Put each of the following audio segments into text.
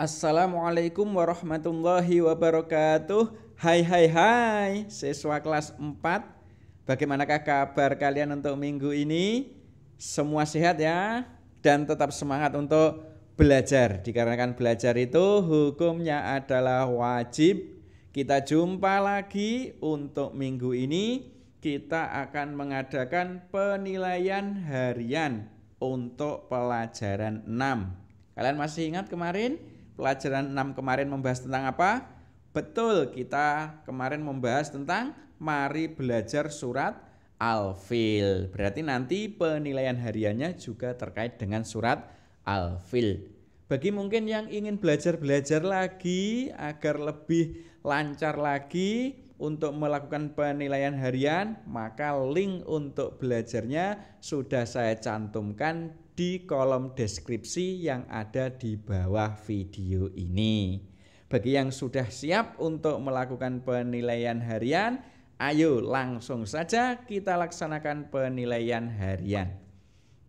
Assalamualaikum warahmatullahi wabarakatuh. Hai siswa kelas 4. Bagaimanakah kabar kalian untuk minggu ini? Semua sehat ya? Dan tetap semangat untuk belajar. Dikarenakan belajar itu hukumnya adalah wajib. Kita jumpa lagi untuk minggu ini. Kita akan mengadakan penilaian harian untuk pelajaran 6. Kalian masih ingat kemarin? Pelajaran 6 kemarin membahas tentang apa? Betul, kita kemarin membahas tentang mari belajar surat Al-Fil. Berarti nanti penilaian hariannya juga terkait dengan surat Al-Fil. Bagi mungkin yang ingin belajar lagi agar lebih lancar lagi untuk melakukan penilaian harian, maka link untuk belajarnya sudah saya cantumkan di kolom deskripsi yang ada di bawah video ini. Bagi yang sudah siap untuk melakukan penilaian harian, ayo langsung saja kita laksanakan penilaian harian.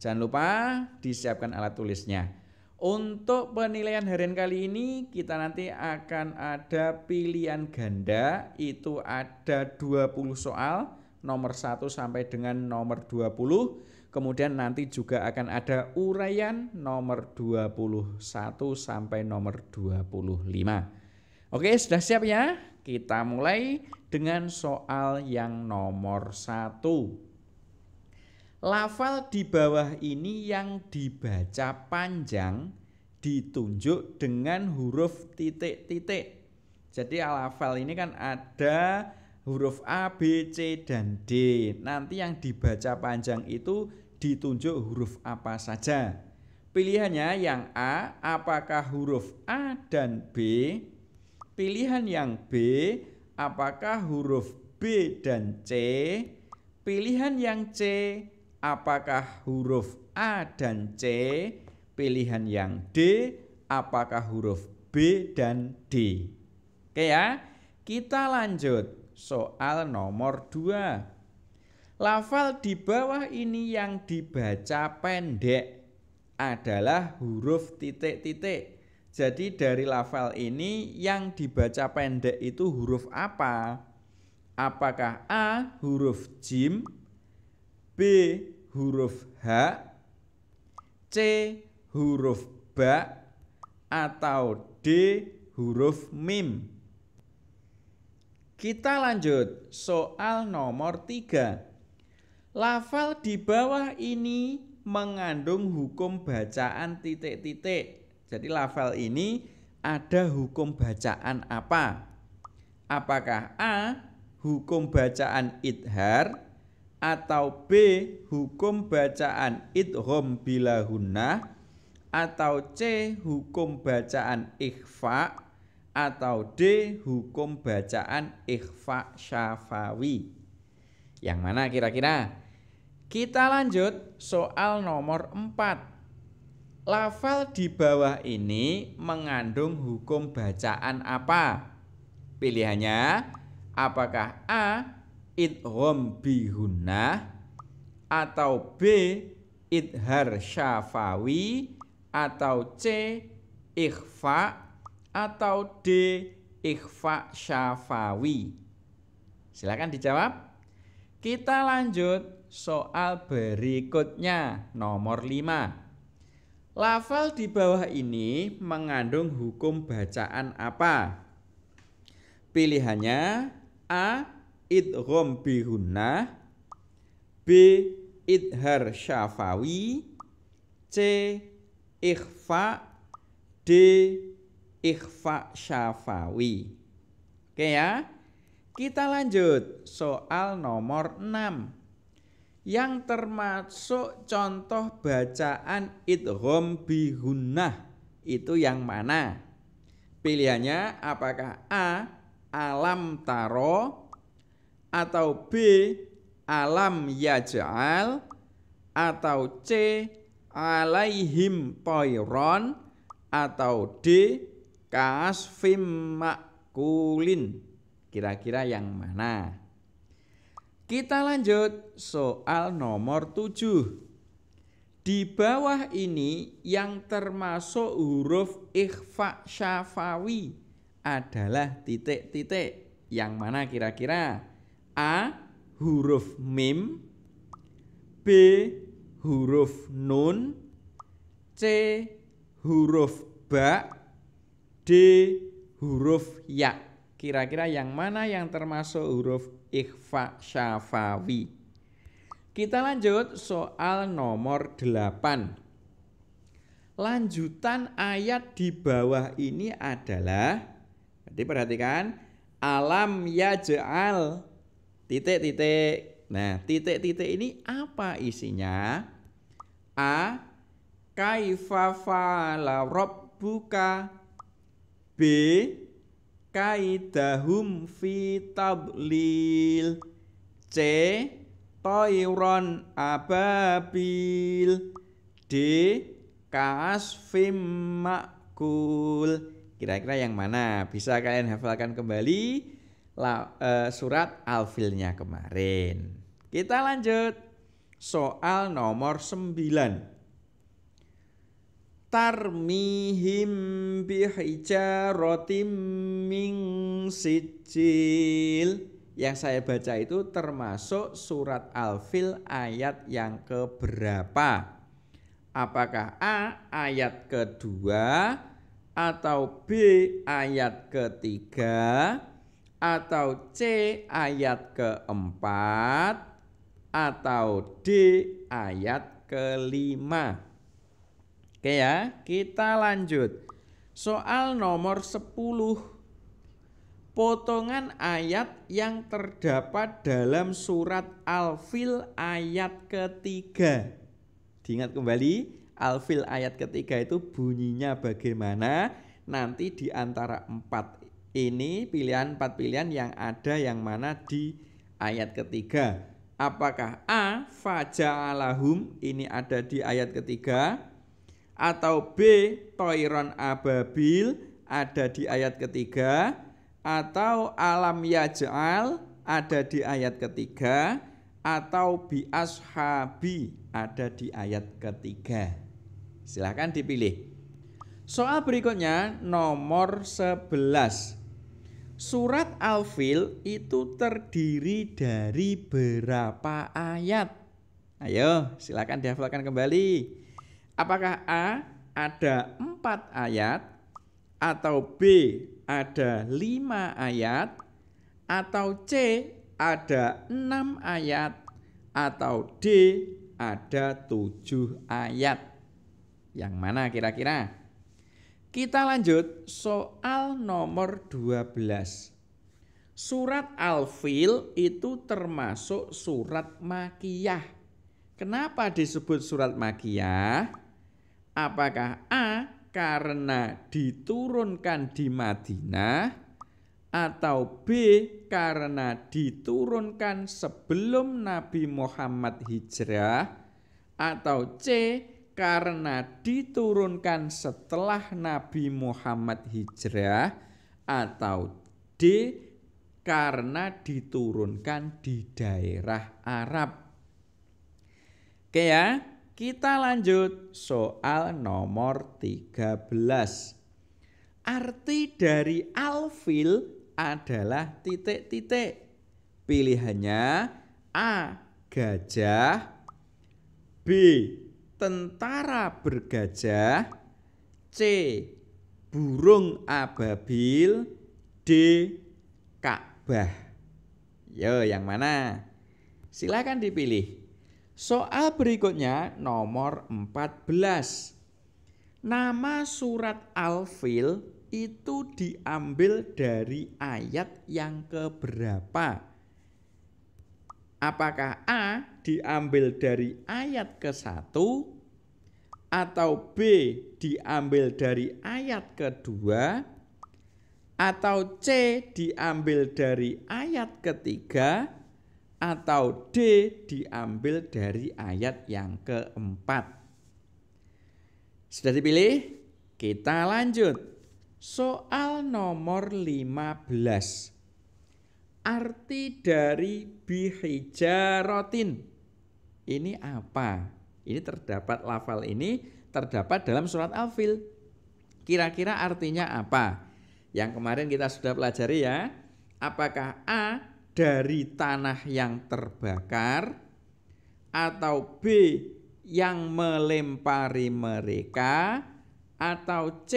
Jangan lupa disiapkan alat tulisnya. Untuk penilaian harian kali ini kita nanti akan ada pilihan ganda, itu ada 20 soal, nomor 1 sampai dengan nomor 20. Kemudian nanti juga akan ada uraian nomor 21 sampai nomor 25. Oke, sudah siap ya? Kita mulai dengan soal yang nomor 1. Lafal di bawah ini yang dibaca panjang ditunjuk dengan huruf titik-titik. Jadi lafal ini kan ada huruf A, B, C, dan D. Nanti yang dibaca panjang itu ditunjuk huruf apa saja. Pilihannya yang A, apakah huruf A dan B? Pilihan yang B, apakah huruf B dan C? Pilihan yang C, apakah huruf A dan C? Pilihan yang D, apakah huruf B dan D? Oke ya, kita lanjut. Soal nomor 2. Lafal di bawah ini yang dibaca pendek adalah huruf titik-titik. Jadi dari lafal ini yang dibaca pendek itu huruf apa? Apakah A huruf jim, B huruf H, C huruf ba, atau D huruf mim? Kita lanjut soal nomor 3. Lafal di bawah ini mengandung hukum bacaan titik-titik. Jadi lafal ini ada hukum bacaan apa? Apakah A hukum bacaan idhar, atau B hukum bacaan idgham bila gunnah, atau C hukum bacaan ikhfa, atau D hukum bacaan ikhfa syafawi? Yang mana kira-kira? Kita lanjut soal nomor 4. Lafal di bawah ini mengandung hukum bacaan apa? Pilihannya apakah A idgham bi gunnah, atau B idhar syafawi, atau C ikhfa, atau D ikhfa syafawi? Silakan dijawab. Kita lanjut soal berikutnya, nomor 5. Lafal di bawah ini mengandung hukum bacaan apa? Pilihannya A idgham bi gunnah, B idhar syafawi, C ikhfa, D ikhfa syafawi. Oke ya. Kita lanjut soal nomor 6. Yang termasuk contoh bacaan idgham bi gunnah itu yang mana? Pilihannya apakah A alam taro, atau B alam yaj'al, atau C alaihim toiron, atau D kasfim makulin? Kira-kira yang mana? Kita lanjut soal nomor 7. Di bawah ini yang termasuk huruf ikhfa syafawi adalah titik-titik. Yang mana kira-kira? A. Huruf mim, B. Huruf nun, C. Huruf ba, D. Huruf ya. Kira-kira yang mana yang termasuk huruf ikhfa syafawi? Kita lanjut soal nomor 8. Lanjutan ayat di bawah ini adalah, jadi perhatikan, alam yaj'al titik-titik. Nah, titik-titik ini apa isinya? A. Kaifa fa'ala rabbuka, B. Kaidahum fi tablil, C. Toiron ababil, D. Kasfim makul. Kira-kira yang mana? Bisa kalian hafalkan kembali surat Al-Filnya kemarin. Kita lanjut soal nomor 9. Tarmihim bihijaratim min sijil. Yang saya baca itu termasuk surat Al-Fil ayat yang keberapa? Apakah A. ayat kedua, atau B. ayat ketiga, atau C. ayat keempat, atau D. ayat kelima? Oke ya, kita lanjut. Soal nomor 10. Potongan ayat yang terdapat dalam surat Al-Fil ayat ketiga. Diingat kembali, Al-Fil ayat ketiga itu bunyinya bagaimana? Nanti di antara 4 ini pilihan 4 pilihan yang ada yang mana di ayat ketiga. Apakah A. Faja'alahum, ini ada di ayat ketiga, atau B. Toiron ababil, ada di ayat ketiga, atau alam yaj'al, ada di ayat ketiga, atau bi ashabi, ada di ayat ketiga. Silahkan dipilih. Soal berikutnya nomor 11. Surat Al-Fil itu terdiri dari berapa ayat? Ayo silahkan dihafalkan kembali. Apakah A. ada 4 ayat, atau B. ada 5 ayat, atau C. ada 6 ayat, atau D. ada 7 ayat? Yang mana kira-kira? Kita lanjut soal nomor 12. Surat Al-Fil itu termasuk surat Makkiyah. Kenapa disebut surat Makkiyah? Apakah A. karena diturunkan di Madinah, atau B. karena diturunkan sebelum Nabi Muhammad hijrah, atau C. karena diturunkan setelah Nabi Muhammad hijrah, atau D. karena diturunkan di daerah Arab? Oke ya, kita lanjut soal nomor 13. Arti dari Al-Fil adalah titik-titik. Pilihannya A. gajah, B. tentara bergajah, C. burung ababil, D. Ka'bah. Yo, yang mana? Silakan dipilih. Soal berikutnya nomor 14. Nama surat Al-Fil itu diambil dari ayat yang keberapa? Apakah A. diambil dari ayat ke-1, atau B. diambil dari ayat kedua, atau C. diambil dari ayat ketiga, atau D. diambil dari ayat yang keempat? Sudah dipilih? Kita lanjut. Soal nomor 15. Arti dari bihijaratin ini apa? Ini terdapat lafal ini terdapat dalam surat Al-Fil. Kira-kira artinya apa? Yang kemarin kita sudah pelajari ya. Apakah A dari tanah yang terbakar, atau B yang melempari mereka, atau C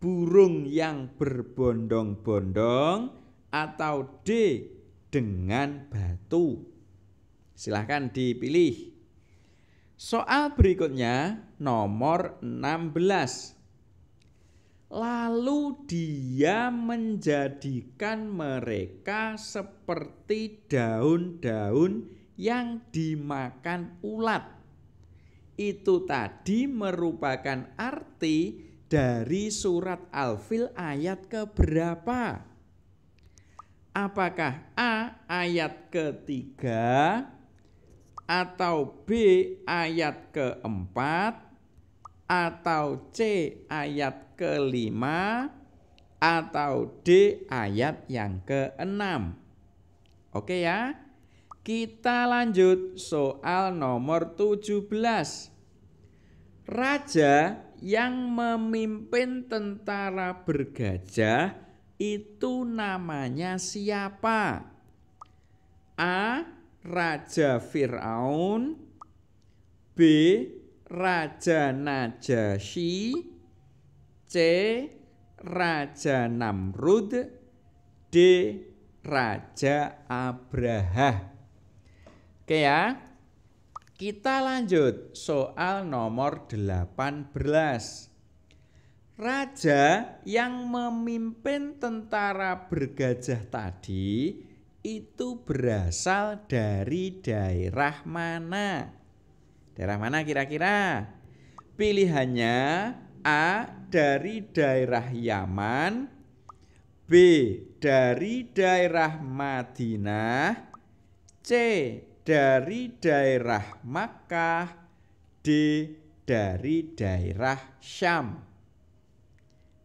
burung yang berbondong-bondong, atau D dengan batu? Silahkan dipilih. Soal berikutnya nomor 16. Lalu dia menjadikan mereka seperti daun-daun yang dimakan ulat. Itu tadi merupakan arti dari surat Al-Fil ayat keberapa? Apakah A ayat ketiga, atau B ayat keempat, atau C ayat kelima, atau D ayat yang keenam? Oke ya, kita lanjut soal nomor 17. Raja yang memimpin tentara bergajah itu namanya siapa? A. Raja Fir'aun, B. Raja Najasyi, C. Raja Namrud, D. Raja Abraha. Oke ya, kita lanjut soal nomor 18. Raja yang memimpin tentara bergajah tadi itu berasal dari daerah mana? Daerah mana kira-kira? Pilihannya A dari daerah Yaman, B dari daerah Madinah, C dari daerah Makkah, D dari daerah Syam.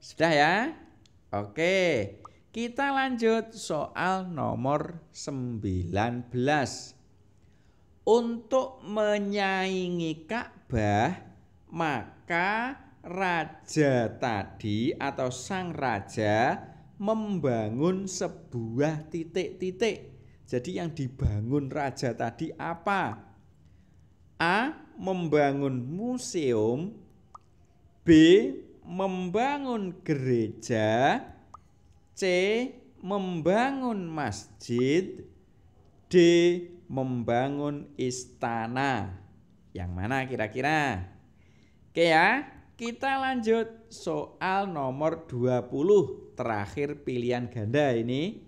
Sudah ya? Oke. Kita lanjut soal nomor 19. Untuk menyaingi Ka'bah, maka raja tadi atau sang raja membangun sebuah titik-titik. Jadi yang dibangun raja tadi apa? A. Membangun museum, B. Membangun gereja, C. Membangun masjid, D. Membangun istana. Yang mana kira-kira? Oke ya, kita lanjut soal nomor 20. Terakhir pilihan ganda ini.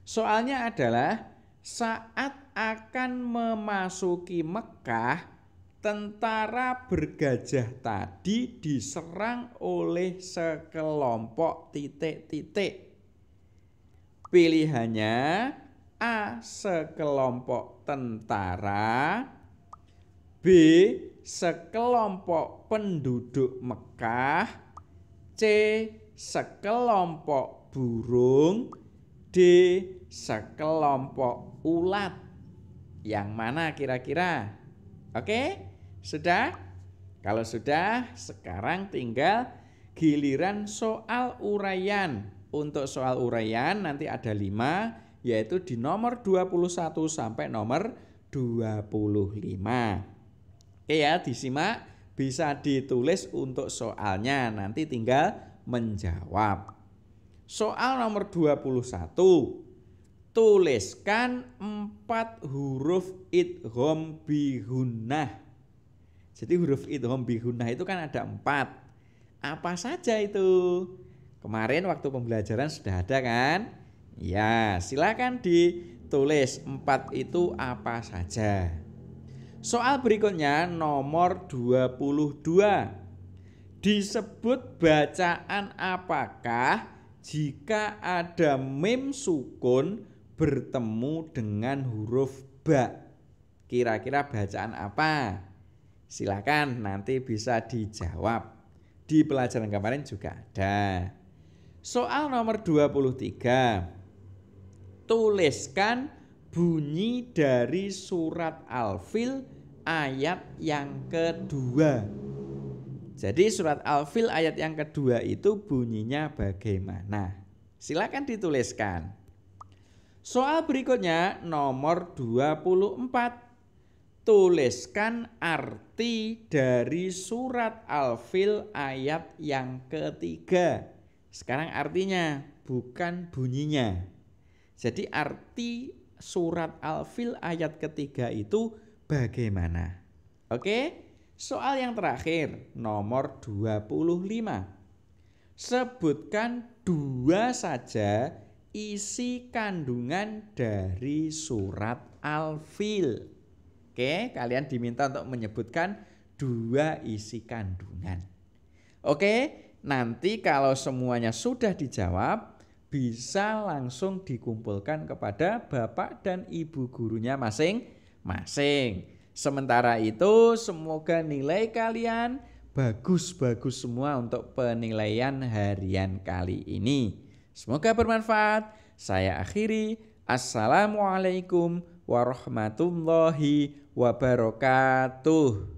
Soalnya adalah saat akan memasuki Mekah, tentara bergajah tadi diserang oleh sekelompok titik-titik. Pilihannya A. Sekelompok tentara, B. Sekelompok penduduk Mekah, C. Sekelompok burung, D. Sekelompok ulat. Yang mana kira-kira? Oke? Sudah? Kalau sudah, sekarang tinggal giliran soal uraian. Untuk soal uraian nanti ada 5, yaitu di nomor 21 sampai nomor 25. Oke ya, disimak, bisa ditulis untuk soalnya, nanti tinggal menjawab. Soal nomor 21. Tuliskan 4 huruf idgham bigunnah. Jadi huruf idgham bigunnah itu kan ada 4. Apa saja itu? Kemarin waktu pembelajaran sudah ada kan? Ya, silakan ditulis 4 itu apa saja. Soal berikutnya nomor 22. Disebut bacaan apakah jika ada mim sukun bertemu dengan huruf ba? Kira-kira bacaan apa? Silakan nanti bisa dijawab. Di pelajaran kemarin juga ada. Soal nomor 23. Tuliskan bunyi dari surat Al-Fil ayat yang kedua. Jadi surat Al-Fil ayat yang kedua itu bunyinya bagaimana? Silakan dituliskan. Soal berikutnya nomor 24. Tuliskan arti dari surat Al-Fil ayat yang ketiga. Sekarang artinya, bukan bunyinya. Jadi arti surat Al-Fil ayat ketiga itu bagaimana? Oke, soal yang terakhir nomor 25. Sebutkan dua saja isi kandungan dari surat Al-Fil. Oke, kalian diminta untuk menyebutkan dua isi kandungan. Oke, nanti kalau semuanya sudah dijawab, bisa langsung dikumpulkan kepada bapak dan ibu gurunya masing-masing. Sementara itu, semoga nilai kalian bagus-bagus semua untuk penilaian harian kali ini. Semoga bermanfaat. Saya akhiri. Assalamualaikum warahmatullahi wabarakatuh.